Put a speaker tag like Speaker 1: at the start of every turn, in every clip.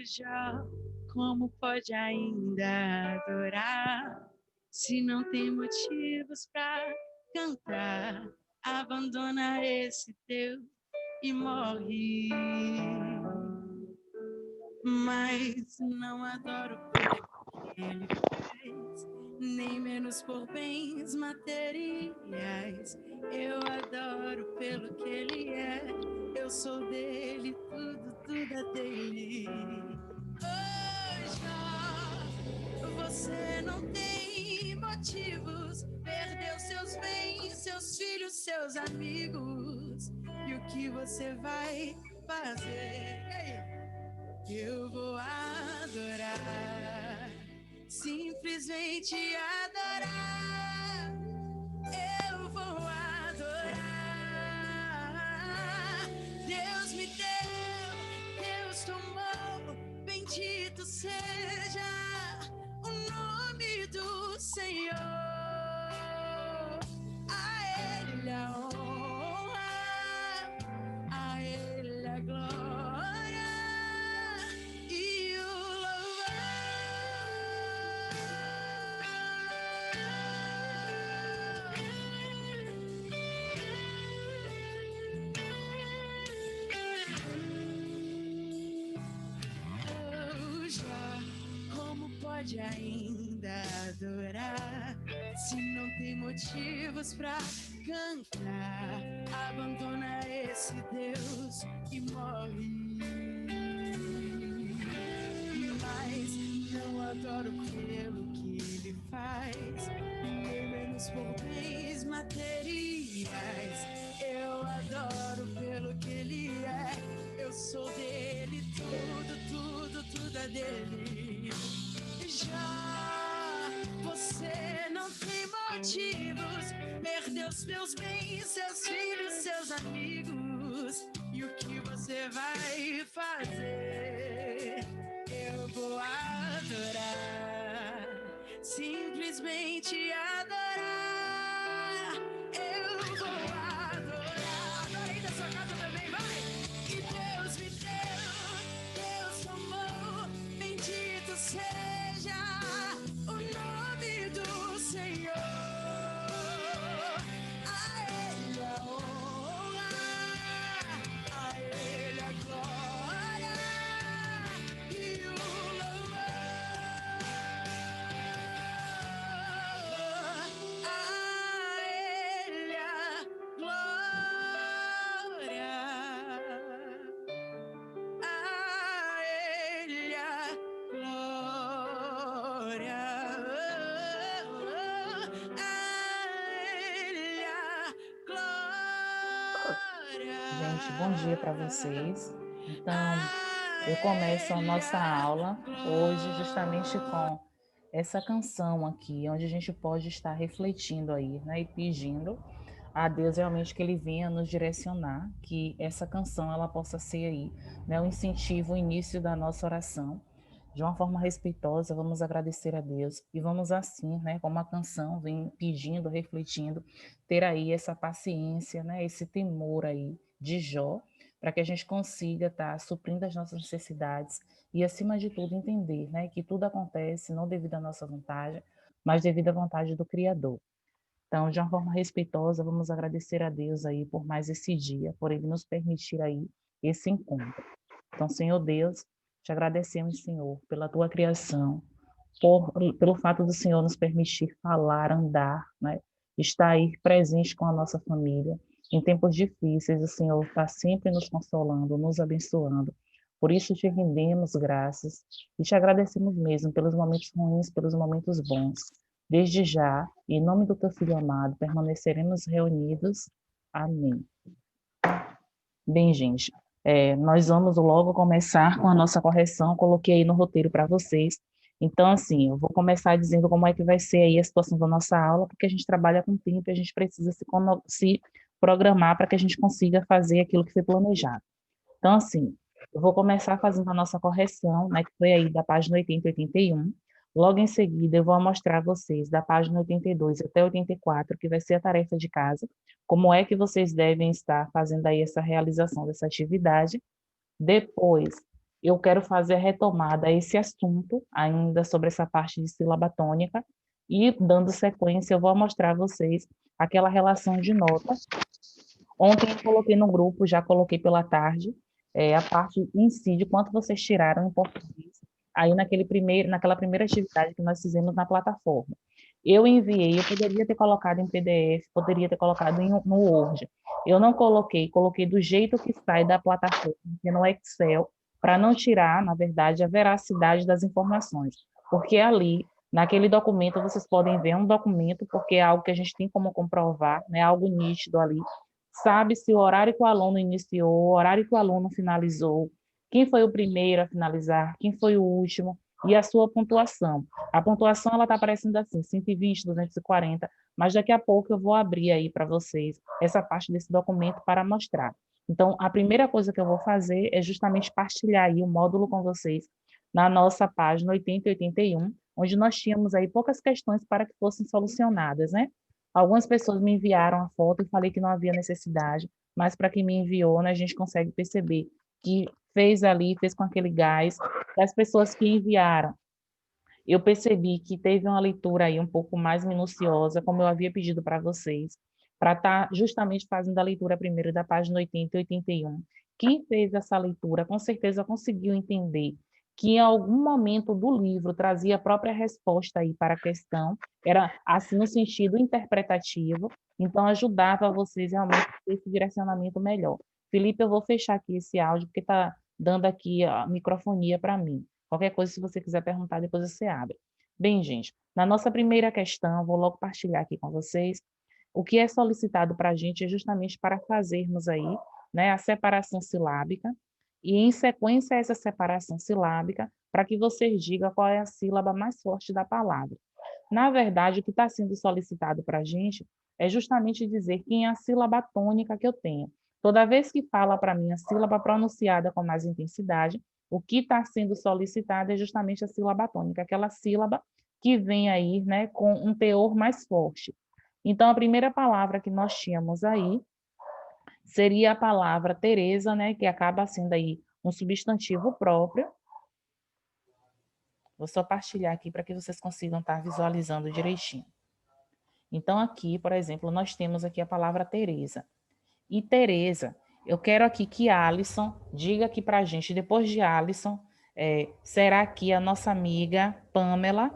Speaker 1: Já, como pode ainda adorar se não tem motivos para cantar? Abandona esse teu e morre. Mas não adoro pelo que ele faz, nem menos por bens materiais. Eu adoro pelo que ele é. Eu sou dele, tudo é dele. Hoje você não tem motivos, perdeu seus bens, seus filhos, seus amigos. E o que você vai fazer? Eu vou adorar, simplesmente adorar. Eu vou adorar. Deus me deu, Deus tomou, bendito seja o nome do Senhor. A Ele a honra, a Ele a glória e o louvor. Como pode ainda adorar se não tem motivos pra cantar? Abandona esse Deus e morre. Mas não adoro pelo que ele faz, nem menos por bens materiais. Eu adoro pelo que ele é. Eu sou dele, tudo é dele. Já você não tem motivos, perdeu seus bens, seus filhos, seus amigos. E o que você vai fazer? Eu vou adorar, simplesmente adorar. Eu vou adorar. Adora aí da sua casa também, vai! E Deus me deu, Deus tomou, bendito seja o nome do Senhor. A Ele a honra, a Ele a glória e o louvor. A Ele a glória. A Ele a glória. A Ele a glória.
Speaker 2: Gente, bom dia para vocês. Então, eu começo a nossa aula hoje justamente com essa canção aqui, onde a gente pode estar refletindo aí, né, e pedindo a Deus realmente que Ele venha nos direcionar, que essa canção ela possa ser aí, né, o incentivo, o início da nossa oração. De uma forma respeitosa, vamos agradecer a Deus e vamos assim, né, como a canção vem pedindo, refletindo, ter aí essa paciência, né, esse temor aí de Jó, para que a gente consiga estar suprindo as nossas necessidades e, acima de tudo, entender, né, que tudo acontece não devido à nossa vontade, mas devido à vontade do Criador. Então, de uma forma respeitosa, vamos agradecer a Deus aí por mais esse dia, por Ele nos permitir aí esse encontro. Então, Senhor Deus, te agradecemos, Senhor, pela tua criação, pelo fato do Senhor nos permitir falar, andar, né? Estar aí presente com a nossa família. Em tempos difíceis, o Senhor está sempre nos consolando, nos abençoando. Por isso te rendemos graças e te agradecemos mesmo pelos momentos ruins, pelos momentos bons. Desde já, em nome do teu Filho amado, permaneceremos reunidos. Amém. Bem, gente, nós vamos logo começar com a nossa correção. Coloquei aí no roteiro para vocês. Então, assim, eu vou começar dizendo como é que vai ser aí a situação da nossa aula, porque a gente trabalha com tempo e a gente precisa se programar para que a gente consiga fazer aquilo que foi planejado. Então, assim, Eu vou começar fazendo a nossa correção, né, que foi aí da página 80 e 81. Logo em seguida, eu vou mostrar a vocês da página 82 até 84, que vai ser a tarefa de casa, como é que vocês devem estar fazendo aí essa realização dessa atividade. Depois, eu quero fazer a retomada a esse assunto, ainda sobre essa parte de sílaba tônica, e dando sequência, eu vou mostrar a vocês aquela relação de nota. Ontem eu coloquei no grupo, já coloquei pela tarde, a parte em si de quanto vocês tiraram em português, aí naquela primeira atividade que nós fizemos na plataforma. Eu enviei, eu poderia ter colocado em PDF, poderia ter colocado no Word. Eu não coloquei, coloquei do jeito que sai da plataforma, que é no Excel, para não tirar, na verdade, a veracidade das informações. Porque ali, naquele documento, vocês podem ver um documento, porque é algo que a gente tem como comprovar, né, algo nítido ali, sabe-se o horário que o aluno iniciou, o horário que o aluno finalizou, quem foi o primeiro a finalizar, quem foi o último, e a sua pontuação. A pontuação ela está aparecendo assim, 120, 240, mas daqui a pouco eu vou abrir aí para vocês essa parte desse documento para mostrar. Então, a primeira coisa que eu vou fazer é justamente partilhar aí o módulo com vocês na nossa página 80 e 81, onde nós tínhamos aí poucas questões para que fossem solucionadas, né? Algumas pessoas me enviaram a foto e falei que não havia necessidade, mas para quem me enviou, né, a gente consegue perceber que fez ali, fez com aquele gás. Das pessoas que enviaram, eu percebi que teve uma leitura aí um pouco mais minuciosa, como eu havia pedido para vocês, para estar justamente fazendo a leitura primeiro da página 80 e 81. Quem fez essa leitura, com certeza conseguiu entender que em algum momento do livro trazia a própria resposta aí para a questão, era assim no sentido interpretativo, então ajudava vocês realmente a ter esse direcionamento melhor. Felipe, eu vou fechar aqui esse áudio, porque está dando aqui a microfonia para mim. Qualquer coisa, se você quiser perguntar, depois você abre. Bem, gente, na nossa primeira questão, vou logo partilhar aqui com vocês. O que é solicitado para a gente é justamente para fazermos aí, né, a separação silábica e, em sequência a essa separação silábica, para que vocês digam qual é a sílaba mais forte da palavra. Na verdade, o que está sendo solicitado para a gente é justamente dizer quem é a sílaba tônica que eu tenho. Toda vez que fala para mim a sílaba pronunciada com mais intensidade, o que está sendo solicitado é justamente a sílaba tônica, aquela sílaba que vem aí, né, com um teor mais forte. Então, a primeira palavra que nós tínhamos aí seria a palavra Teresa, né, que acaba sendo aí um substantivo próprio. Vou só partilhar aqui para que vocês consigam estar visualizando direitinho. Então, aqui, por exemplo, nós temos aqui a palavra Teresa. E Teresa, eu quero aqui que Alisson diga aqui para a gente, depois de Alisson, será aqui a nossa amiga Pamela,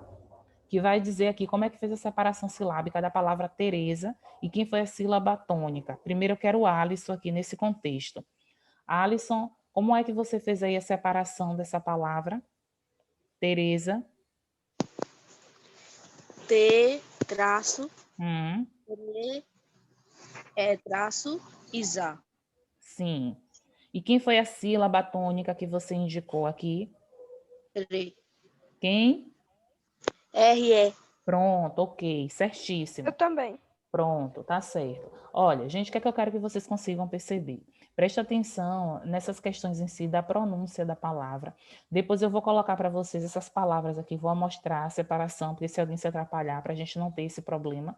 Speaker 2: que vai dizer aqui como é que fez a separação silábica da palavra Teresa e quem foi a sílaba tônica. Primeiro eu quero o Alisson aqui nesse contexto. Alisson, como é que você fez aí a separação dessa palavra? Teresa.
Speaker 3: T, traço,
Speaker 2: Hum,
Speaker 3: E, traço, Isa.
Speaker 2: sim. E quem foi a sílaba tônica que você indicou aqui?
Speaker 3: Re.
Speaker 2: Quem?
Speaker 3: R, E.
Speaker 2: Pronto, ok, certíssimo.
Speaker 4: Eu também.
Speaker 2: Pronto, tá certo. Olha, gente, o que é que eu quero que vocês consigam perceber? Preste atenção nessas questões em si da pronúncia da palavra. Depois eu vou colocar para vocês essas palavras aqui, vou mostrar a separação, porque se alguém se atrapalhar, para a gente não ter esse problema.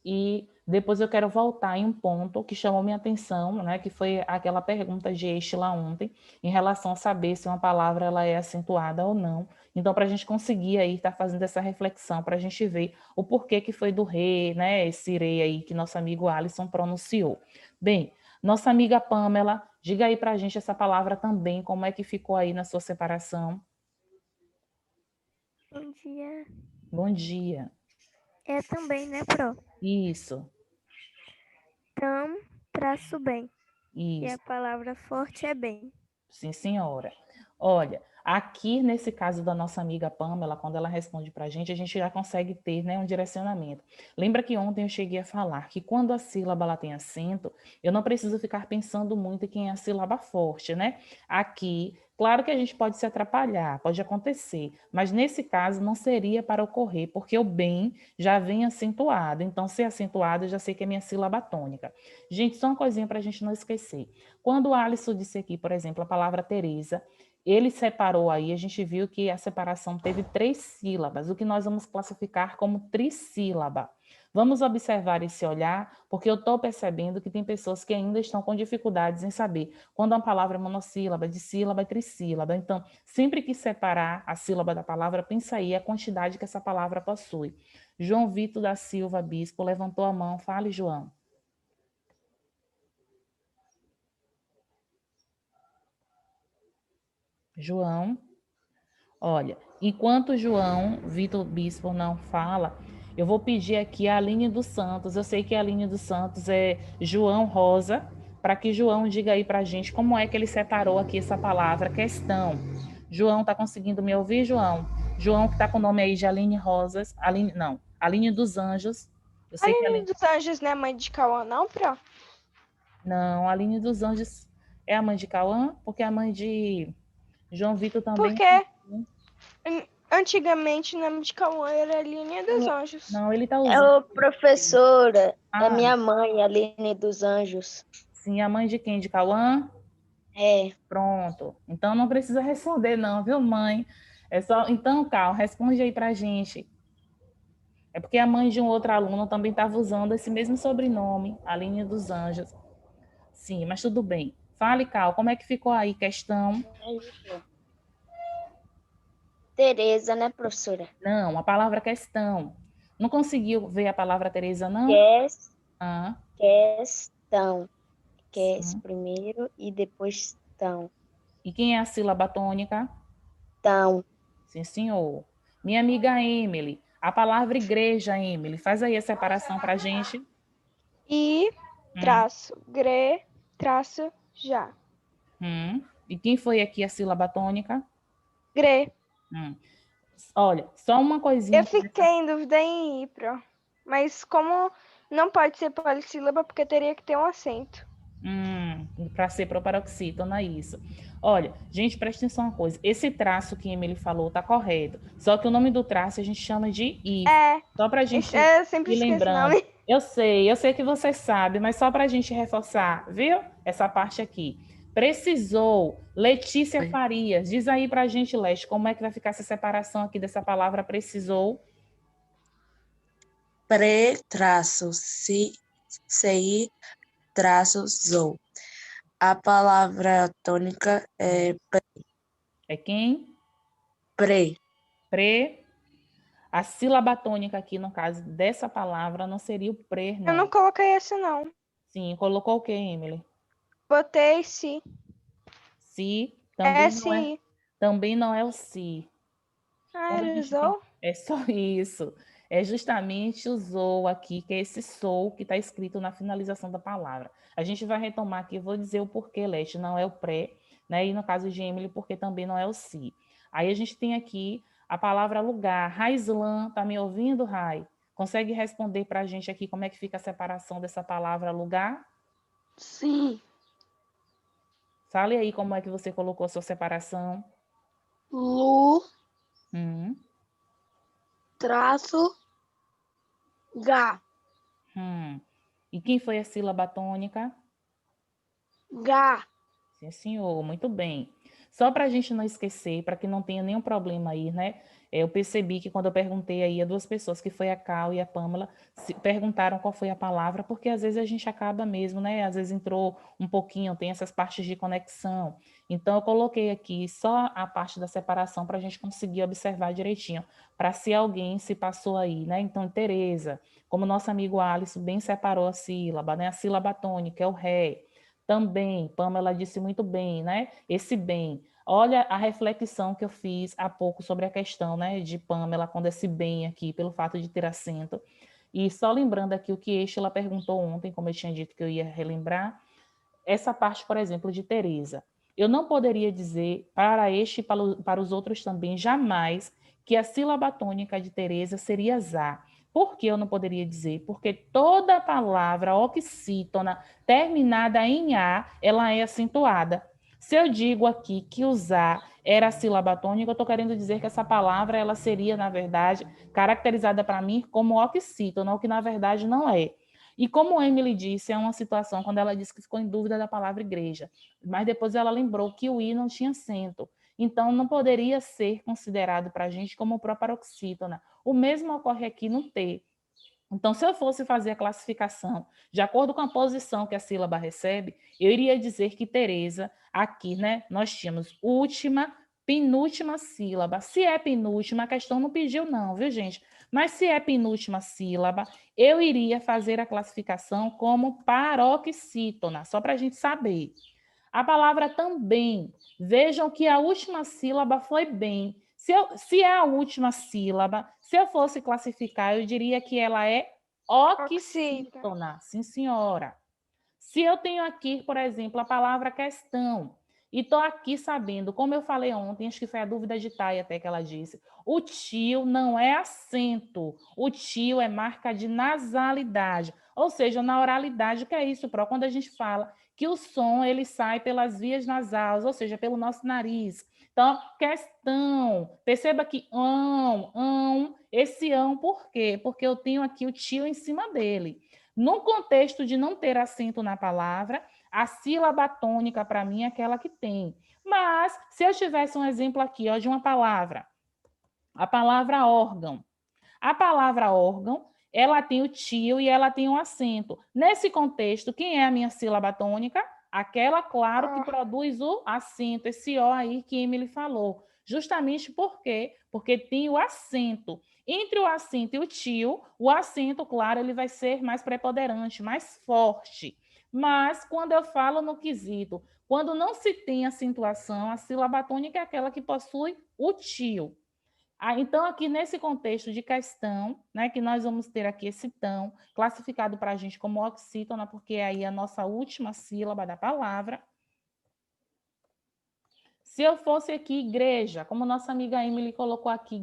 Speaker 2: E depois eu quero voltar em um ponto que chamou minha atenção, né, que foi aquela pergunta de este lá ontem, em relação a saber se uma palavra ela é acentuada ou não. Então, para a gente conseguir aí estar fazendo essa reflexão, para a gente ver o porquê que foi do rei, né, esse rei aí que nosso amigo Alisson pronunciou. Bem, nossa amiga Pamela, diga aí para a gente essa palavra também, como é que ficou aí na sua separação.
Speaker 4: Bom dia.
Speaker 2: Bom dia.
Speaker 4: É também, né, Pro?
Speaker 2: Isso,
Speaker 4: Tam, traço bem. E
Speaker 2: isso.
Speaker 4: a palavra forte é bem.
Speaker 2: Sim, senhora. Olha, aqui nesse caso da nossa amiga Pamela, quando ela responde para a gente já consegue ter, né, um direcionamento. Lembra que ontem eu cheguei a falar que quando a sílaba ela tem acento, eu não preciso ficar pensando muito em quem é a sílaba forte, né? Aqui Claro que a gente pode se atrapalhar, pode acontecer, mas nesse caso não seria para ocorrer, porque o bem já vem acentuado. Então, se acentuado, eu já sei que é minha sílaba tônica. Gente, só uma coisinha para a gente não esquecer. Quando o Alisson disse aqui, por exemplo, a palavra Teresa, ele separou aí, a gente viu que a separação teve 3 sílabas, o que nós vamos classificar como trissílaba. Vamos observar esse olhar, porque eu estou percebendo que tem pessoas que ainda estão com dificuldades em saber quando uma palavra é monossílaba, dissílaba e trissílaba. Então, sempre que separar a sílaba da palavra, pensa aí a quantidade que essa palavra possui. João Vitor da Silva Bispo levantou a mão. Fale, João. João. Olha, enquanto João Vitor Bispo não fala, eu vou pedir aqui a Aline dos Santos. Eu sei que a Aline dos Santos é João Rosa, para que João diga aí para a gente como é que ele separou aqui essa palavra questão. João, está conseguindo me ouvir, João? João que está com o nome aí de Aline Rosas. Aline, não, Aline dos Anjos. Eu sei que
Speaker 5: Aline dos Anjos não é mãe de Cauã, não, Pro?
Speaker 2: Não, a Aline dos Anjos é a mãe de Cauã, porque a mãe de João Vitor também.
Speaker 5: Porque antigamente o nome de Cauã era Aline dos Anjos.
Speaker 2: Não, ele está
Speaker 3: É
Speaker 2: usando.
Speaker 3: o professora, é minha mãe, Aline dos Anjos.
Speaker 2: Sim, a mãe de quem? De Cauã?
Speaker 3: É.
Speaker 2: Pronto. Então não precisa responder não, viu, mãe? É só. Então, Cal, responde aí pra gente. É porque a mãe de um outro aluno também estava usando esse mesmo sobrenome, Aline dos Anjos. Sim, mas tudo bem. Fale, Cal, como é que ficou aí? Questão.
Speaker 3: Tereza, né, professora?
Speaker 2: Não, a palavra questão. Não conseguiu ver a palavra Tereza, não?
Speaker 3: Questão.
Speaker 2: Sim.
Speaker 3: Primeiro e depois tão.
Speaker 2: E quem é a sílaba tônica?
Speaker 3: Tão.
Speaker 2: Sim, senhor. Minha amiga Emily, a palavra igreja, Emily, faz aí a separação para a gente.
Speaker 5: I, traço, gre, traço, já.
Speaker 2: E quem foi aqui a sílaba tônica?
Speaker 5: Gre.
Speaker 2: Olha, só uma coisinha.
Speaker 5: Eu fiquei em dúvida em I, Pro. Mas como não pode ser polissílaba, porque teria que ter um acento.
Speaker 2: Para ser proparoxítona, isso. Olha, gente, presta atenção uma coisa. Esse traço que Emily falou tá correto. Sso que o nome do traço a gente chama de if. Só para a gente ir lembrando. Eu sei que você sabe, mas só para a gente reforçar, viu? Essa parte aqui. Precisou. Letícia Farias. Diz aí para a gente, Leste, como é que vai ficar essa separação aqui dessa palavra precisou?
Speaker 6: Traço, CI, traço, zou. A palavra tônica é pre.
Speaker 2: É quem?
Speaker 6: Pre.
Speaker 2: A sílaba tônica aqui, no caso dessa palavra, não seria o pre, não.
Speaker 5: Eu não coloquei essa, não.
Speaker 2: Sim, colocou o quê, Emily?
Speaker 5: Botei si.
Speaker 2: Si, também não é o si.
Speaker 5: Ele usou?
Speaker 2: É só isso. É justamente o zou aqui, que é esse sou que está escrito na finalização da palavra. A gente vai retomar aqui, eu vou dizer o porquê, Leste, não é o pré, né? E no caso de Emily, porque também não é o si. Aí a gente tem aqui a palavra lugar. Raislan, tá me ouvindo, Rai? Consegue responder para a gente aqui como é que fica a separação dessa palavra lugar?
Speaker 3: Sim.
Speaker 2: Fale aí como é que você colocou a sua separação.
Speaker 3: Lu. Traço. Gá.
Speaker 2: E quem foi a sílaba tônica?
Speaker 3: Gá.
Speaker 2: Sim, senhor, muito bem. Só para a gente não esquecer, para que não tenha nenhum problema aí, né? Eu percebi que quando eu perguntei aí a duas pessoas, que foi a Cal e a Pâmela, perguntaram qual foi a palavra, porque às vezes a gente acaba mesmo, né? Às vezes entrou um pouquinho, tem essas partes de conexão. Então, eu coloquei aqui só a parte da separação para a gente conseguir observar direitinho, para se alguém se passou aí, né? Então, Tereza, como nosso amigo Alisson bem separou a sílaba, né? A sílaba tônica é o ré. Também, Pâmela disse muito bem, né? Esse bem. Olha a reflexão que eu fiz há pouco sobre a questão, né, de Pâmela, quando esse bem aqui, pelo fato de ter acento. E só lembrando aqui o que Estela perguntou ontem, como eu tinha dito que eu ia relembrar, essa parte, por exemplo, de Teresa. Eu não poderia dizer para este e para os outros também, jamais, que a sílaba tônica de Teresa seria za. Por que eu não poderia dizer? Porque toda palavra oxítona terminada em A, ela é acentuada. Se eu digo aqui que usar era a sílaba tônica, eu estou querendo dizer que essa palavra ela seria, na verdade, caracterizada para mim como oxítona, o que na verdade não é. E como Emily disse, é uma situação quando ela disse que ficou em dúvida da palavra igreja, mas depois ela lembrou que o I não tinha acento. Então, não poderia ser considerado para a gente como proparoxítona. O mesmo ocorre aqui no T. Então, se eu fosse fazer a classificação de acordo com a posição que a sílaba recebe, eu iria dizer que Teresa, aqui, né, nós tínhamos última, penúltima sílaba. Se é penúltima, a questão não pediu não, viu, gente? Mas se é penúltima sílaba, eu iria fazer a classificação como paroxítona, só para a gente saber. A palavra também, vejam que a última sílaba foi bem. Se é a última sílaba, se eu fosse classificar, eu diria que ela é oxítona. Sim, senhora. Se eu tenho aqui, por exemplo, a palavra questão, e estou aqui sabendo, como eu falei ontem, acho que foi a dúvida de Thay até que ela disse, o tio não é acento, o tio é marca de nasalidade, ou seja, na oralidade, o que é isso, Pro? Quando a gente fala que o som ele sai pelas vias nasais, ou seja, pelo nosso nariz. Então, questão, perceba que esse por quê? Porque eu tenho aqui o tio em cima dele. No contexto de não ter acento na palavra, a sílaba tônica, para mim, é aquela que tem. Mas, se eu tivesse um exemplo aqui ó, de uma palavra, a palavra órgão. A palavra órgão, ela tem o tio e ela tem um acento. Nesse contexto, quem é a minha sílaba tônica? Aquela, claro, que produz o acento, esse O aí que Emily falou. Justamente por quê? Porque tem o acento. Entre o acento e o tio, o acento, claro, ele vai ser mais preponderante, mais forte. Mas, quando eu falo no quesito, quando não se tem acentuação, a sílaba tônica é aquela que possui o tio. Então, aqui nesse contexto de questão, né, que nós vamos ter aqui esse tão, classificado para a gente como oxítona, porque aí é a nossa última sílaba da palavra. Se eu fosse aqui igreja, como nossa amiga Emily colocou aqui,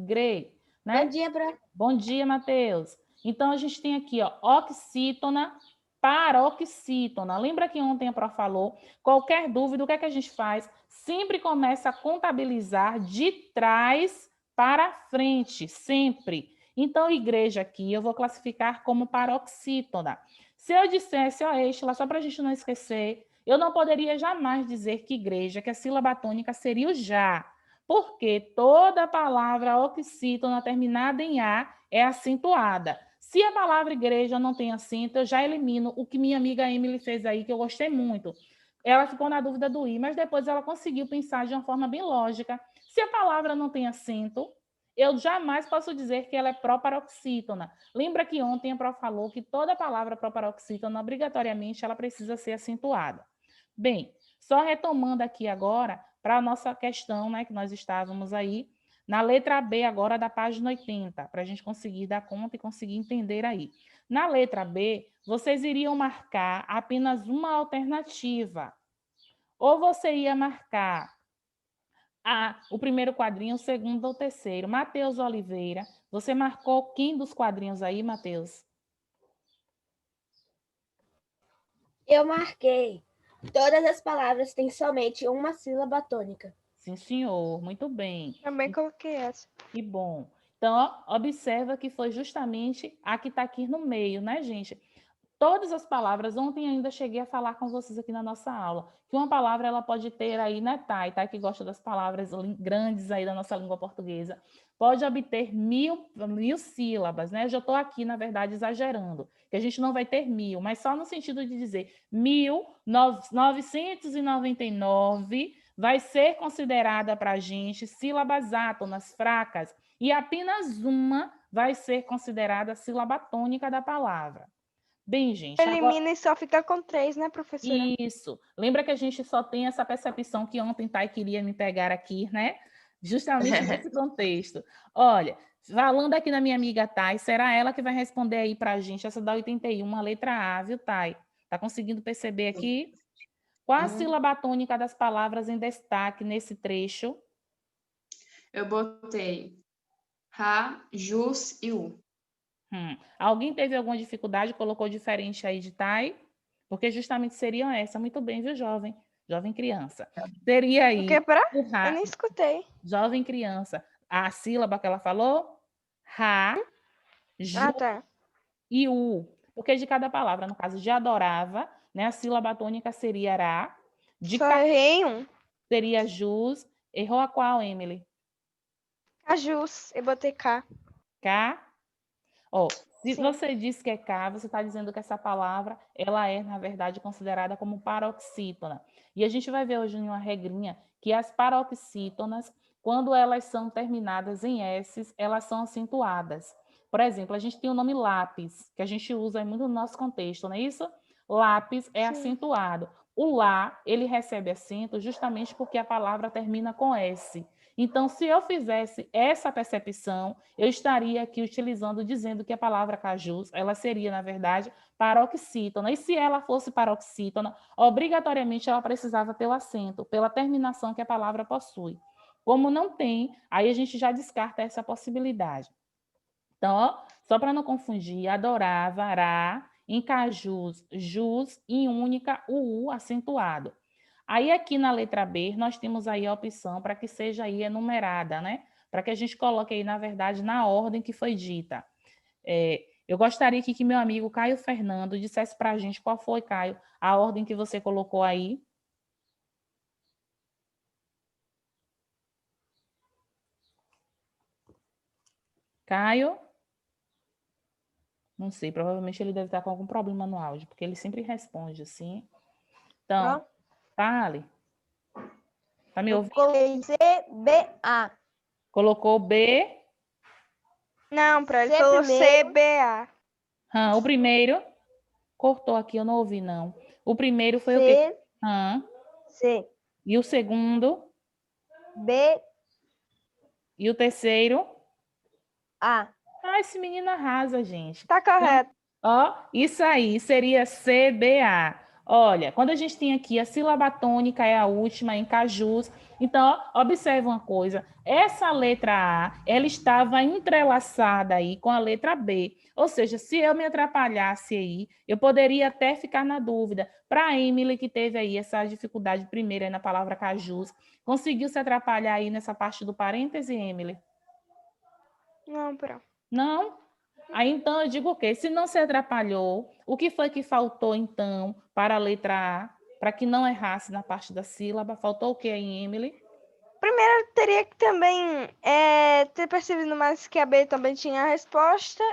Speaker 2: né?
Speaker 6: Bom dia, Pro.
Speaker 2: Bom dia, Matheus. Então, a gente tem aqui, ó, oxítona, paroxítona. Lembra que ontem a Pro falou? Qualquer dúvida, o que é que a gente faz? Sempre começa a contabilizar de trás para frente, sempre. Então, igreja aqui, eu vou classificar como paroxítona. Se eu dissesse, ó, Estela, só para a gente não esquecer, eu não poderia jamais dizer que igreja, que a sílaba tônica seria o já, porque toda palavra oxítona terminada em A é acentuada. Se a palavra igreja não tem acento, eu já elimino o que minha amiga Emily fez aí, que eu gostei muito. Ela ficou na dúvida do I, mas depois ela conseguiu pensar de uma forma bem lógica. Se a palavra não tem acento, eu jamais posso dizer que ela é proparoxítona. Lembra que ontem a Pro falou que toda palavra proparoxítona, obrigatoriamente, ela precisa ser acentuada. Bem, só retomando aqui agora para a nossa questão, né, que nós estávamos aí, na letra B agora da página 80, para a gente conseguir dar conta e conseguir entender aí. Na letra B, vocês iriam marcar apenas uma alternativa. Ou você ia marcar o primeiro quadrinho, o segundo ou o terceiro. Matheus Oliveira, você marcou quem dos quadrinhos aí, Matheus?
Speaker 6: Eu marquei. Todas as palavras têm somente uma sílaba tônica.
Speaker 2: Sim, senhor. Muito bem.
Speaker 5: Também coloquei essa.
Speaker 2: Que bom. Então, ó, observa que foi justamente a que está aqui no meio, né, gente? Todas as palavras, ontem ainda cheguei a falar com vocês aqui na nossa aula, que uma palavra ela pode ter aí, né, Thay, que gosta das palavras grandes aí da nossa língua portuguesa, pode obter mil sílabas, né? Eu já estou aqui, na verdade, exagerando, que a gente não vai ter 1000, mas só no sentido de dizer 1999 vai ser considerada para a gente sílabas átonas fracas, e apenas uma vai ser considerada a sílaba tônica da palavra. Bem, gente...
Speaker 5: Elimina agora... e só fica com 3, né, professora?
Speaker 2: Isso. Lembra que a gente só tem essa percepção que ontem Thay queria me pegar aqui, né? Justamente nesse contexto. Olha, falando aqui na minha amiga Thay, será ela que vai responder aí para a gente essa da 81, a letra A, viu, Thay? Tá conseguindo perceber aqui? Qual a sílaba tônica das palavras em destaque nesse trecho?
Speaker 7: Eu botei Ra, Jus e U.
Speaker 2: Alguém teve alguma dificuldade, colocou diferente aí de Thay? Porque justamente seriam essa. Muito bem, viu, jovem? Jovem criança. Teria aí
Speaker 5: O que pra?
Speaker 2: o ra,
Speaker 5: Eu nem escutei.
Speaker 2: jovem criança. A sílaba que ela falou, ra, ju
Speaker 5: Tá.
Speaker 2: e u. Porque de cada palavra, no caso de adorava, né, a sílaba tônica seria ra, de
Speaker 5: Só errei um.
Speaker 2: seria jus. Errou a qual, Emily?
Speaker 5: Cajus. Eu botei K.
Speaker 2: K. Ó, se
Speaker 5: Sim.
Speaker 2: você diz que é K, você está dizendo que essa palavra, ela é, na verdade, considerada como paroxítona. E a gente vai ver hoje em uma regrinha que as paroxítonas, quando elas são terminadas em S, elas são acentuadas. Por exemplo, a gente tem o nome lápis, que a gente usa muito no nosso contexto, não é isso? Lápis é acentuado. O lá, ele recebe acento justamente porque a palavra termina com S. Então, se eu fizesse essa percepção, eu estaria aqui utilizando, dizendo que a palavra cajus, ela seria, na verdade, paroxítona. E se ela fosse paroxítona, obrigatoriamente ela precisava ter o acento, pela terminação que a palavra possui. Como não tem, aí a gente já descarta essa possibilidade. Então, ó, só para não confundir, adorava, ará, em cajus, jus, em única, o U acentuado. Aí aqui na letra B, nós temos aí a opção para que seja aí enumerada, né? Para que a gente coloque aí, na verdade, na ordem que foi dita. Eu gostaria que meu amigo Caio Fernando dissesse para a gente qual foi, Caio, a ordem que você colocou aí. Caio? Não sei, provavelmente ele deve estar com algum problema no áudio, porque ele sempre responde assim. Então, fale. Tá me ouvindo?
Speaker 3: Coloquei CBA.
Speaker 2: Colocou B.
Speaker 5: Não, ele
Speaker 3: C
Speaker 5: falou
Speaker 3: primeiro.
Speaker 5: CBA.
Speaker 2: O primeiro. Cortou aqui, eu não ouvi, não. O primeiro foi o quê?
Speaker 3: C.
Speaker 2: E o segundo?
Speaker 3: B.
Speaker 2: E o terceiro?
Speaker 3: A.
Speaker 2: Esse menino arrasa, gente.
Speaker 5: Tá correto.
Speaker 2: Ó, isso aí seria CBA. Olha, quando a gente tem aqui a sílaba tônica é a última em cajus. Então, ó, observe uma coisa. Essa letra A, ela estava entrelaçada aí com a letra B. Ou seja, se eu me atrapalhasse aí, eu poderia até ficar na dúvida. Para a Emily, que teve aí essa dificuldade primeira aí na palavra cajus, conseguiu se atrapalhar aí nessa parte do parêntese, Emily?
Speaker 5: Não,
Speaker 2: Não? Aí, então, eu digo o quê? Se não se atrapalhou, o que foi que faltou, então, para a letra A, para que não errasse na parte da sílaba? Faltou o que aí, Emily?
Speaker 5: Primeiro, teria que também ter percebido mais que a B também tinha a resposta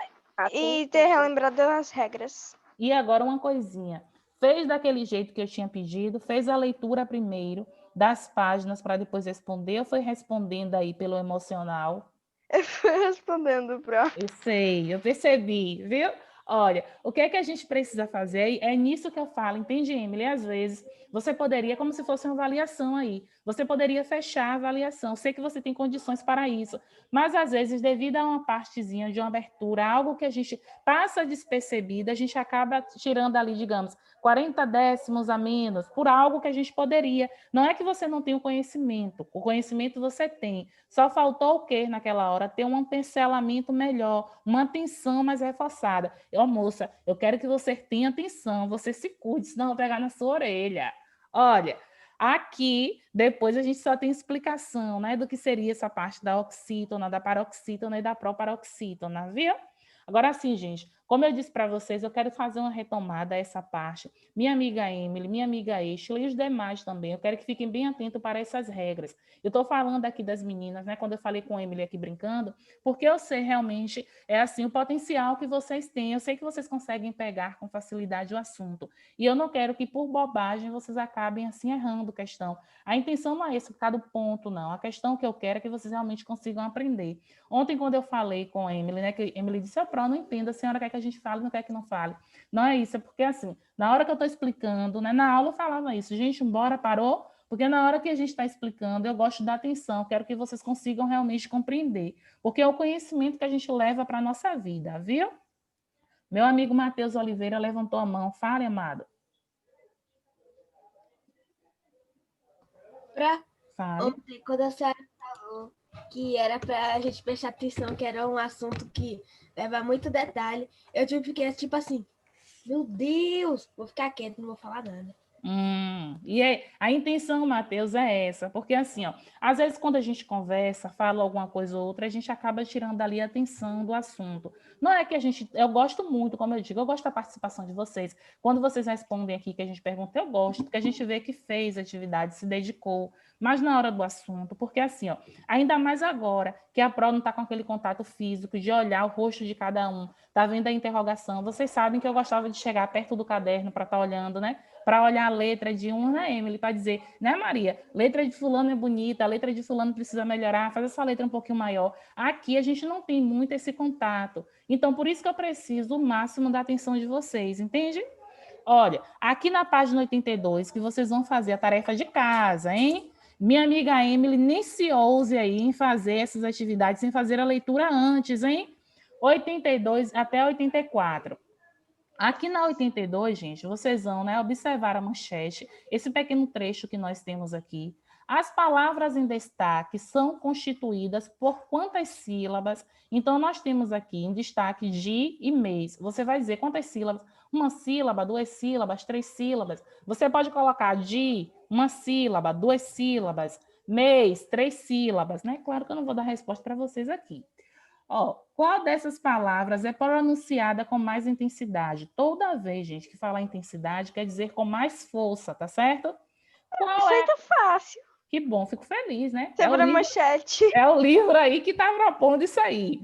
Speaker 5: e ter relembrado as regras.
Speaker 2: E agora uma coisinha. Fez daquele jeito que eu tinha pedido? Fez a leitura primeiro das páginas para depois responder ou foi respondendo aí pelo emocional?
Speaker 5: Eu fui respondendo,
Speaker 2: Eu sei, eu percebi, viu? Olha, o que é que a gente precisa fazer é nisso que eu falo, entende, Emily? Às vezes, você poderia, como se fosse uma avaliação aí, você poderia fechar a avaliação. Sei que você tem condições para isso, mas às vezes, devido a uma partezinha de uma abertura, algo que a gente passa despercebido, a gente acaba tirando ali, digamos, 40 décimos a menos por algo que a gente poderia. Não é que você não tem o conhecimento você tem. Só faltou o quê naquela hora? Ter um pincelamento melhor, uma atenção mais reforçada. Moça, eu quero que você tenha atenção, você se cuide, senão eu vou pegar na sua orelha. Olha, aqui, depois a gente só tem explicação, né, do que seria essa parte da oxítona, da paroxítona e da proparoxítona, viu? Agora sim, gente, como eu disse para vocês, eu quero fazer uma retomada a essa parte. Minha amiga Emily, minha amiga Ashley e os demais também, eu quero que fiquem bem atentos para essas regras. Eu estou falando aqui das meninas, né? Quando eu falei com a Emily aqui brincando, porque eu sei realmente, é assim, o potencial que vocês têm. Eu sei que vocês conseguem pegar com facilidade o assunto. E eu não quero que, por bobagem, vocês acabem assim errando questão. A intenção não é esse, por causa do ponto, não. A questão que eu quero é que vocês realmente consigam aprender. Ontem, quando eu falei com a Emily, né? Que a Emily disse, eu não entendo, a senhora quer que a gente fale, não quer que não fale. Não é isso, é porque assim, na hora que eu estou explicando, né? Na aula eu falava isso, gente, embora, parou? Porque na hora que a gente está explicando, eu gosto de dar atenção, quero que vocês consigam realmente compreender, porque é o conhecimento que a gente leva para a nossa vida, viu? Meu amigo Matheus Oliveira levantou a mão. Fale, amado.
Speaker 6: Ontem, quando a senhora falou que era para a gente prestar atenção, que era um assunto que leva muito detalhe, eu fiquei tipo assim, meu Deus, vou ficar quieto, não vou falar nada.
Speaker 2: A intenção, Matheus, é essa, porque assim, ó, às vezes quando a gente conversa, fala alguma coisa ou outra, a gente acaba tirando ali a atenção do assunto. Não é que eu gosto muito, como eu digo, eu gosto da participação de vocês. Quando vocês respondem aqui que a gente pergunta, eu gosto, porque a gente vê que fez atividade, se dedicou, mas na hora do assunto, porque assim, ó, ainda mais agora que a prova não está com aquele contato físico, de olhar o rosto de cada um, tá vendo a interrogação, vocês sabem que eu gostava de chegar perto do caderno para estar olhando, né? Para olhar a letra de um, né, Emily, para dizer, né, Maria, letra de fulano é bonita, a letra de fulano precisa melhorar, faz essa letra um pouquinho maior. Aqui a gente não tem muito esse contato. Então, por isso que eu preciso o máximo da atenção de vocês, entende? Olha, aqui na página 82, que vocês vão fazer a tarefa de casa, hein? Minha amiga Emily, nem se ouse aí em fazer essas atividades sem fazer a leitura antes, hein? 82 até 84. Aqui na 82, gente, vocês vão, né, observar a manchete, esse pequeno trecho que nós temos aqui. As palavras em destaque são constituídas por quantas sílabas? Então, nós temos aqui em destaque de e mês. Você vai dizer quantas sílabas? Uma sílaba, duas sílabas, três sílabas. Você pode colocar de, uma sílaba, duas sílabas, mês, três sílabas, né? Claro que eu não vou dar resposta para vocês aqui. Ó, qual dessas palavras é pronunciada com mais intensidade? Toda vez, gente, que falar intensidade, quer dizer com mais força, tá certo?
Speaker 5: Isso aí tá fácil.
Speaker 2: Que bom, fico feliz, né?
Speaker 5: Sobre a manchete.
Speaker 2: É o livro aí que está propondo isso aí.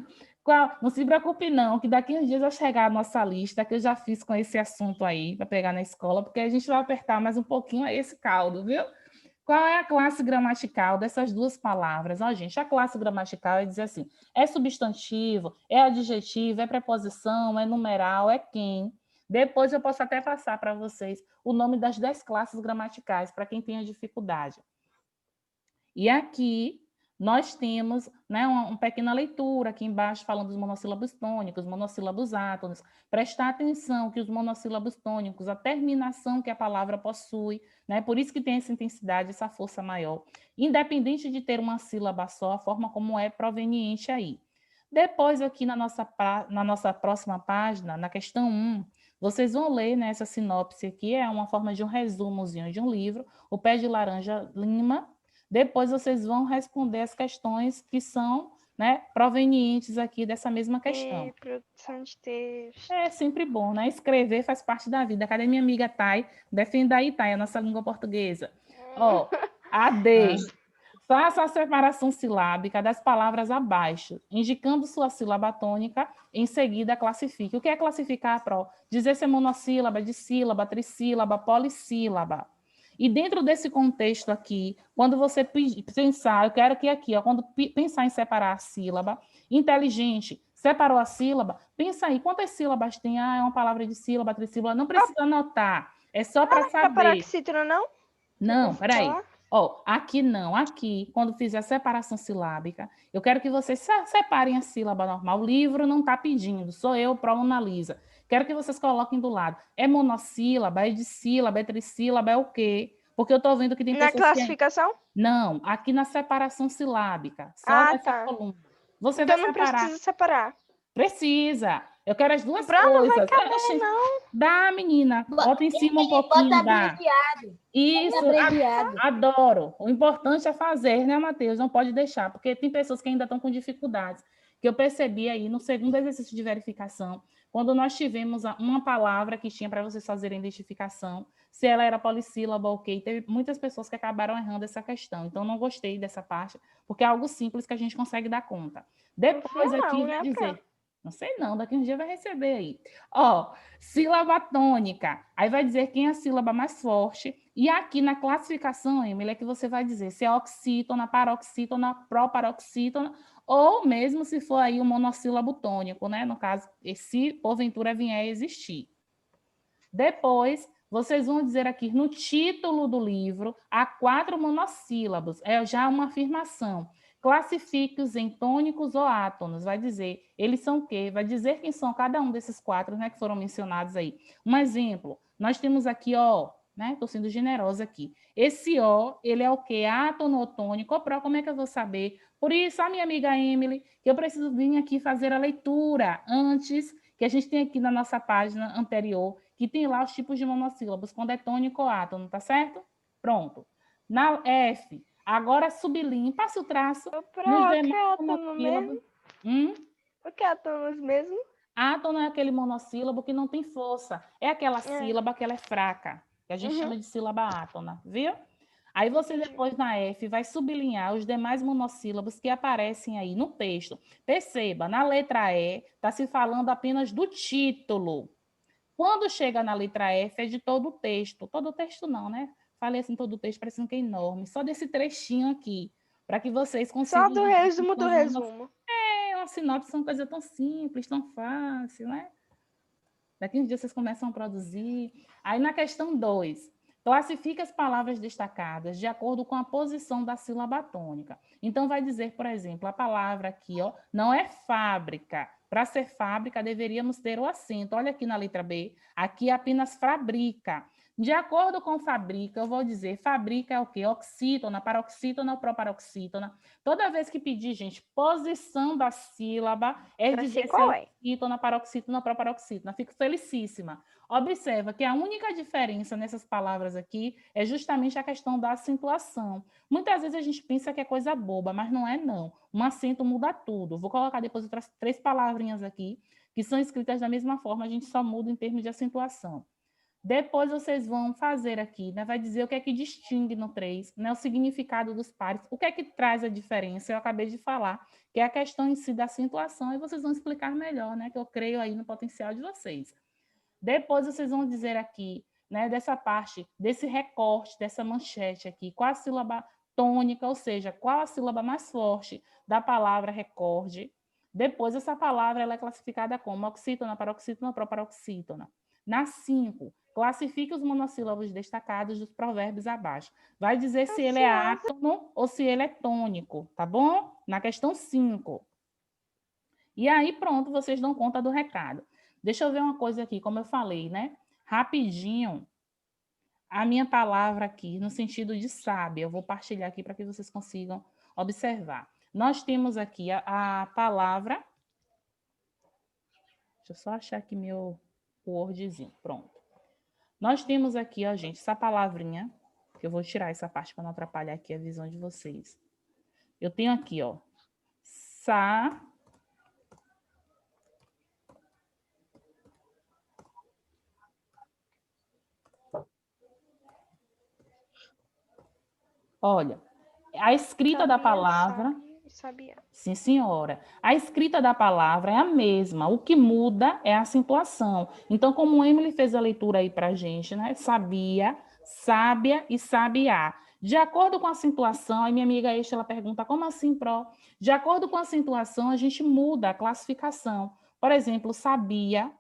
Speaker 2: Não se preocupe não, que daqui uns dias vai chegar a nossa lista, que eu já fiz com esse assunto aí, para pegar na escola, porque a gente vai apertar mais um pouquinho esse caldo, viu? Qual é a classe gramatical dessas duas palavras? Ó, gente, a classe gramatical é dizer assim, é substantivo, é adjetivo, é preposição, é numeral, é quem. Depois eu posso até passar para vocês o nome das 10 classes gramaticais, para quem tenha dificuldade. E aqui nós temos, né, uma pequena leitura aqui embaixo falando dos monossílabos tônicos, monossílabos átonos. Prestar atenção que os monossílabos tônicos, a terminação que a palavra possui, né, por isso que tem essa intensidade, essa força maior. Independente de ter uma sílaba só, a forma como é proveniente aí. Depois, aqui na nossa próxima página, na questão 1, vocês vão ler, né, essa sinopse aqui, é uma forma de um resumozinho de um livro, O Pé de Laranja Lima. Depois vocês vão responder as questões que são, né, provenientes aqui dessa mesma questão.
Speaker 5: Produção de texto.
Speaker 2: É sempre bom, né? Escrever faz parte da vida. Cadê minha amiga Thay? Defenda aí, Thay, a nossa língua portuguesa. Ó, a D. Faça a separação silábica das palavras abaixo, indicando sua sílaba tônica, em seguida classifique. O que é classificar, Pro? Dizer se é monossílaba, dissílaba, trissílaba, polissílaba. E dentro desse contexto aqui, quando você pensar, eu quero que aqui, ó, quando pensar em separar a sílaba, inteligente, separou a sílaba, pensa aí, quantas sílabas tem? Ah, é uma palavra de sílaba, trissílaba, não precisa anotar, é só para saber.
Speaker 5: Paroxítona não?
Speaker 2: Não, peraí. Ó, aqui não, aqui, quando fizer a separação silábica, eu quero que vocês separem a sílaba normal. O livro não está pedindo, sou eu, Pro Ana Lisa. Quero que vocês coloquem do lado. É monossílaba, é dissílaba, é trissílaba, é o quê? Porque eu estou vendo que tem pessoas
Speaker 5: na classificação?
Speaker 2: Não, aqui na separação silábica. Só nessa coluna. Você
Speaker 5: então
Speaker 2: vai
Speaker 5: não precisa separar.
Speaker 2: Precisa. Eu quero as duas
Speaker 5: coisas.
Speaker 2: Não
Speaker 5: vai caber, não.
Speaker 2: Dá, menina. Bota em cima um pouquinho.
Speaker 6: Bota abreviado.
Speaker 2: Isso, adoro. O importante é fazer, né, Matheus? Não pode deixar, porque tem pessoas que ainda estão com dificuldades. Que eu percebi aí no segundo exercício de verificação, quando nós tivemos uma palavra que tinha para vocês fazerem identificação, se ela era polissílaba ou ok, teve muitas pessoas que acabaram errando essa questão. Então, não gostei dessa parte, porque é algo simples que a gente consegue dar conta. Depois aqui vai dizer... Não sei não, daqui um dia vai receber aí. Ó, sílaba tônica. Aí vai dizer quem é a sílaba mais forte. E aqui na classificação, Emily, é que você vai dizer se é oxítona, paroxítona, proparoxítona, ou mesmo se for aí um monossílabo tônico, né? No caso, se porventura vier a existir. Depois, vocês vão dizer aqui no título do livro, há 4 monossílabos. É já uma afirmação. Classifique-os em tônicos ou átonos, vai dizer, eles são o quê? Vai dizer quem são cada um desses 4, né, que foram mencionados aí. Um exemplo, nós temos aqui O, né, estou sendo generosa aqui. Esse O, ele é o quê? Átono ou tônico? Pro, como é que eu vou saber? Por isso, a minha amiga Emily, que eu preciso vir aqui fazer a leitura antes, que a gente tem aqui na nossa página anterior, que tem lá os tipos de monossílabos, quando é tônico ou átono, tá certo? Pronto. Na F, agora sublinhe, passe o traço nos
Speaker 5: O que é
Speaker 2: demais
Speaker 5: átono
Speaker 2: monossílabos.
Speaker 5: mesmo? O que é átonos mesmo?
Speaker 2: Átono é aquele monossílabo que não tem força. É aquela sílaba que ela é fraca, que a gente chama de sílaba átona, viu? Aí você depois na F vai sublinhar os demais monossílabos que aparecem aí no texto. Perceba, na letra E está se falando apenas do título. Quando chega na letra F é de todo o texto. Todo o texto não, né? Falei assim, todo o texto parecendo que é enorme. Só desse trechinho aqui, para que vocês consigam...
Speaker 5: Só do resumo do resumo.
Speaker 2: É, uma sinopse é uma coisa tão simples, tão fácil, né? Daqui uns dias vocês começam a produzir. Aí na questão 2, classifica as palavras destacadas de acordo com a posição da sílaba tônica. Então vai dizer, por exemplo, a palavra aqui, ó, não é fábrica. Para ser fábrica, deveríamos ter o acento. Olha aqui na letra B, aqui é apenas fabrica. De acordo com fabrica, eu vou dizer, fabrica é o quê? Oxítona, paroxítona ou proparoxítona. Toda vez que pedir, gente, posição da sílaba, é dizer se é oxítona, paroxítona ou proparoxítona. Fico felicíssima. Observa que a única diferença nessas palavras aqui é justamente a questão da acentuação. Muitas vezes a gente pensa que é coisa boba, mas não é não. Um acento muda tudo. Vou colocar depois outras 3 palavrinhas aqui, que são escritas da mesma forma, a gente só muda em termos de acentuação. Depois vocês vão fazer aqui, né? Vai dizer o que é que distingue no 3, né? O significado dos pares, o que é que traz a diferença. Eu acabei de falar, que é a questão em si da acentuação, e vocês vão explicar melhor, né? Que eu creio aí no potencial de vocês. Depois vocês vão dizer aqui, né? Dessa parte, desse recorte, dessa manchete aqui, qual a sílaba tônica, ou seja, qual a sílaba mais forte da palavra recorde. Depois, essa palavra ela é classificada como oxítona, paroxítona, proparoxítona. Na 5, classifique os monossílabos destacados dos provérbios abaixo. Vai dizer se ele é átono ou se ele é tônico, tá bom? Na questão 5. E aí, pronto, vocês dão conta do recado. Deixa eu ver uma coisa aqui, como eu falei, né? Rapidinho, a minha palavra aqui, no sentido de sábia, eu vou partilhar aqui para que vocês consigam observar. Nós temos aqui a palavra... Deixa eu só achar aqui meu Wordzinho, pronto. Nós temos aqui, ó, gente, essa palavrinha, que eu vou tirar essa parte para não atrapalhar aqui a visão de vocês. Eu tenho aqui, ó, Olha, a escrita da palavra...
Speaker 5: Sabia.
Speaker 2: Sim, senhora. A escrita da palavra é a mesma. O que muda é a acentuação. Então, como o Emily fez a leitura aí para a gente, né? Sabia, sábia e sabiá. De acordo com a acentuação, aí minha amiga Esta, ela pergunta, como assim, Pró? De acordo com a acentuação, a gente muda a classificação. Por exemplo, sabia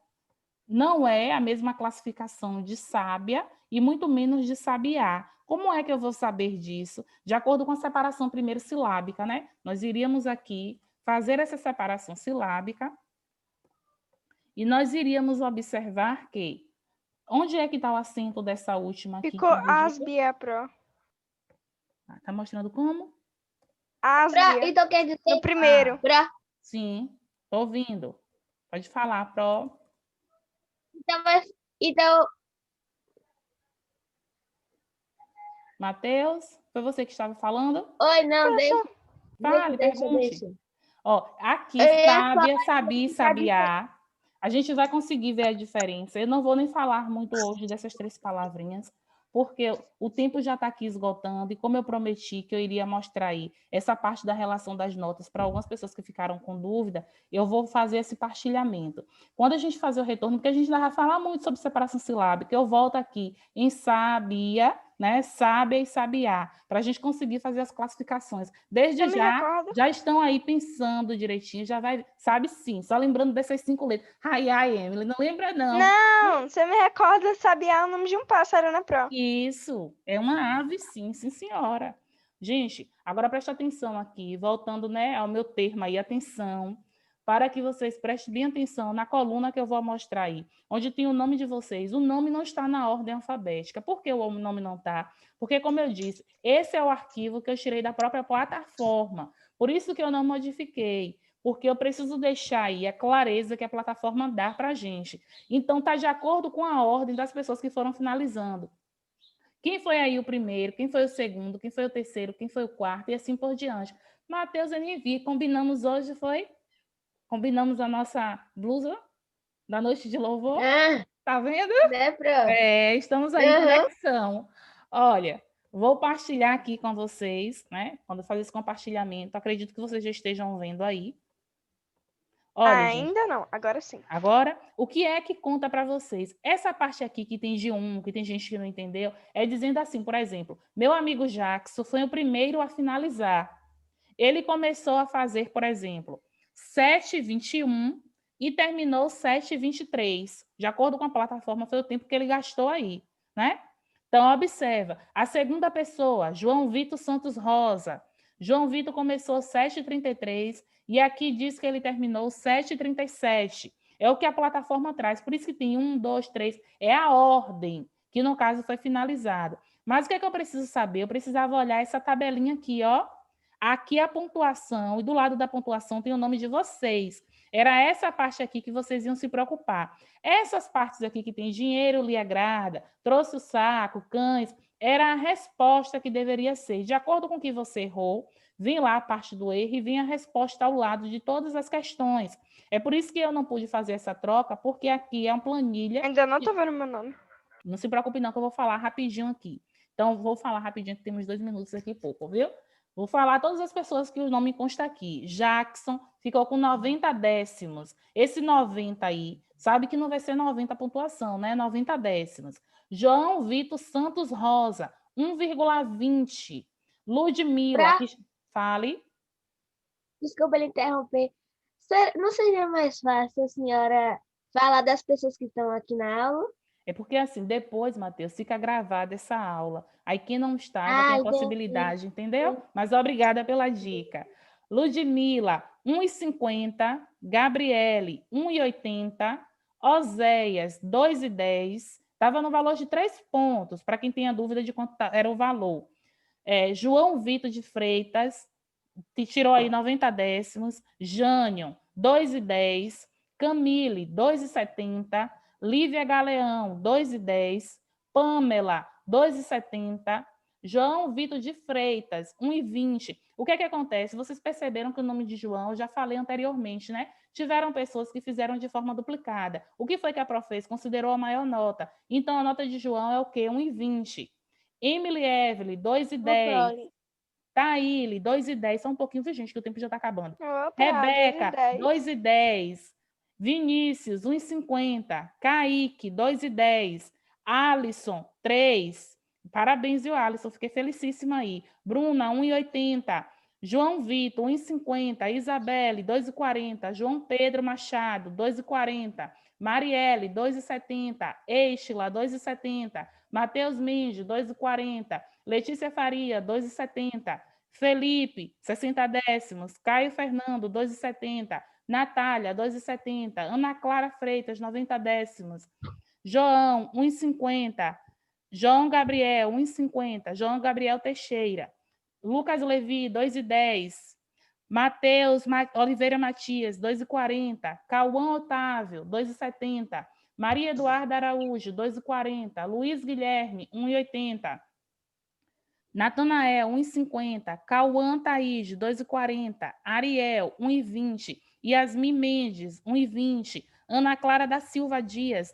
Speaker 2: não é a mesma classificação de sábia e muito menos de sabiá. Como é que eu vou saber disso? De acordo com a separação primeiro silábica, né? Nós iríamos aqui fazer essa separação silábica e nós iríamos observar que onde é que está o acento dessa última aqui?
Speaker 5: Ficou asbia, Pro.
Speaker 2: Tá mostrando como?
Speaker 5: Asbia.
Speaker 6: Então quer dizer...
Speaker 5: No primeiro.
Speaker 2: Sim, tô ouvindo. Pode falar, Pro.
Speaker 6: Então...
Speaker 2: Matheus, foi você que estava falando?
Speaker 6: Oi, não, deixa.
Speaker 2: Fale, pergunte.
Speaker 6: Deixa.
Speaker 2: Ó, aqui, sábia, sabia, sabiá. A gente vai conseguir ver a diferença. Eu não vou nem falar muito hoje dessas 3 palavrinhas, porque o tempo já está aqui esgotando, e como eu prometi que eu iria mostrar aí essa parte da relação das notas para algumas pessoas que ficaram com dúvida, eu vou fazer esse partilhamento. Quando a gente fazer o retorno, porque a gente vai falar muito sobre separação silábica, eu volto aqui em sabia, né? Sábia e sabiá, para a gente conseguir fazer as classificações. Desde já estão aí pensando direitinho, já vai, sabe sim, só lembrando dessas 5 letras. Ai, Emily, não lembra não.
Speaker 5: Não, você me recorda, sabiá é o nome de um pássaro, né, Pro?
Speaker 2: Isso, é uma ave, sim, sim, senhora. Gente, agora presta atenção aqui, voltando, né, ao meu termo aí, atenção, para que vocês prestem bem atenção na coluna que eu vou mostrar aí, onde tem o nome de vocês. O nome não está na ordem alfabética. Por que o nome não está? Porque, como eu disse, esse é o arquivo que eu tirei da própria plataforma. Por isso que eu não modifiquei. porque eu preciso deixar aí a clareza que a plataforma dá para a gente. Então, está de acordo com a ordem das pessoas que foram finalizando. Quem foi aí o primeiro, quem foi o segundo, quem foi o terceiro, quem foi o quarto, e assim por diante. Matheus e Nivi, combinamos hoje, foi? Combinamos a nossa blusa da noite de louvor? Tá vendo?
Speaker 6: Né, Pro?
Speaker 2: Estamos aí em conexão. Olha, vou partilhar aqui com vocês, né? Quando eu fazer esse compartilhamento, acredito que vocês já estejam vendo aí. Olha,
Speaker 5: Ainda
Speaker 2: gente,
Speaker 5: não, agora sim.
Speaker 2: agora, o que é que conta para vocês? Essa parte aqui que tem G1, que tem gente que não entendeu, é dizendo assim, por exemplo, meu amigo Jackson foi o primeiro a finalizar. Ele começou a fazer, por exemplo, 7h21 e terminou 7h23. De acordo com a plataforma, foi o tempo que ele gastou aí, né? Então, observa. A segunda pessoa, João Vitor Santos Rosa. João Vitor começou 7h33 e aqui diz que ele terminou 7h37. É o que a plataforma traz. Por isso que tem 1, 2, 3. É a ordem, que no caso foi finalizada. Mas o que é que eu preciso saber? Eu precisava olhar essa tabelinha aqui, ó. Aqui a pontuação, e do lado da pontuação tem o nome de vocês. Era essa parte aqui que vocês iam se preocupar. Essas partes aqui que tem dinheiro lhe agrada, trouxe o saco, cães, era a resposta que deveria ser. De acordo com o que você errou, vem lá a parte do erro e vem a resposta ao lado de todas as questões. É por isso que eu não pude fazer essa troca, porque aqui é uma planilha.
Speaker 5: Ainda não tô vendo meu nome.
Speaker 2: Não se preocupe não, que eu vou falar rapidinho aqui. Então, vou falar rapidinho, que temos 2 minutos aqui e pouco, viu? Vou falar todas as pessoas que o nome consta aqui. Jackson ficou com 90 décimos. Esse 90 aí, sabe que não vai ser 90 a pontuação, né? 90 décimos. João Vitor Santos Rosa, 1,20. Ludmila, fale.
Speaker 6: Desculpa lhe interromper. Não seria mais fácil a senhora falar das pessoas que estão aqui na aula?
Speaker 2: É porque, assim, depois, Matheus, fica gravada essa aula. Aí quem não estava tem a possibilidade, entendeu? Mas obrigada pela dica. Ludmila, 1,50. Gabriele, 1,80. Oséias, 2,10. Estava no valor de 3 pontos, para quem tenha dúvida de quanto era o valor. João Vitor de Freitas, tirou aí 90 décimos. Jânio, 2,10. Camille, 2,70. Lívia Galeão, 2,10. Pamela, 2,70. João Vitor de Freitas, 1,20. O que é que acontece? Vocês perceberam que o nome de João, eu já falei anteriormente, né? Tiveram pessoas que fizeram de forma duplicada. O que foi que a prof fez? Considerou a maior nota. Então, a nota de João é o quê? 1,20. Emily Evelyn, 2,10. Taíli, 2,10. Só um pouquinho, viu, gente, que o tempo já está acabando.
Speaker 5: Opa,
Speaker 2: Rebeca,
Speaker 5: 2,10.
Speaker 2: 2,10. Vinícius, 1,50. Kaique, 2,10. Alisson, 3. Parabéns, viu, Alisson? Fiquei felicíssima aí. Bruna, 1,80. João Vitor, 1,50. Isabelle, 2,40. João Pedro Machado, 2,40. Marielle, 2,70. Eixla, 2,70. Matheus Minge, 2,40. Letícia Faria, 2,70. Felipe, 60 décimos. Caio Fernando, 2,70. Natália, 2,70. Ana Clara Freitas, 90 décimos. João, 1,50. João Gabriel, 1,50. João Gabriel Teixeira. Lucas Levi, 2,10. Matheus Oliveira Matias, 2,40. Cauã Otávio, 2,70. Maria Eduarda Araújo, 2,40. Luiz Guilherme, 1,80. Natanael, 1,50. Cauã Thaís, 2,40. Ariel, 1,20. Yasmin Mendes, 1,20. Ana Clara da Silva Dias,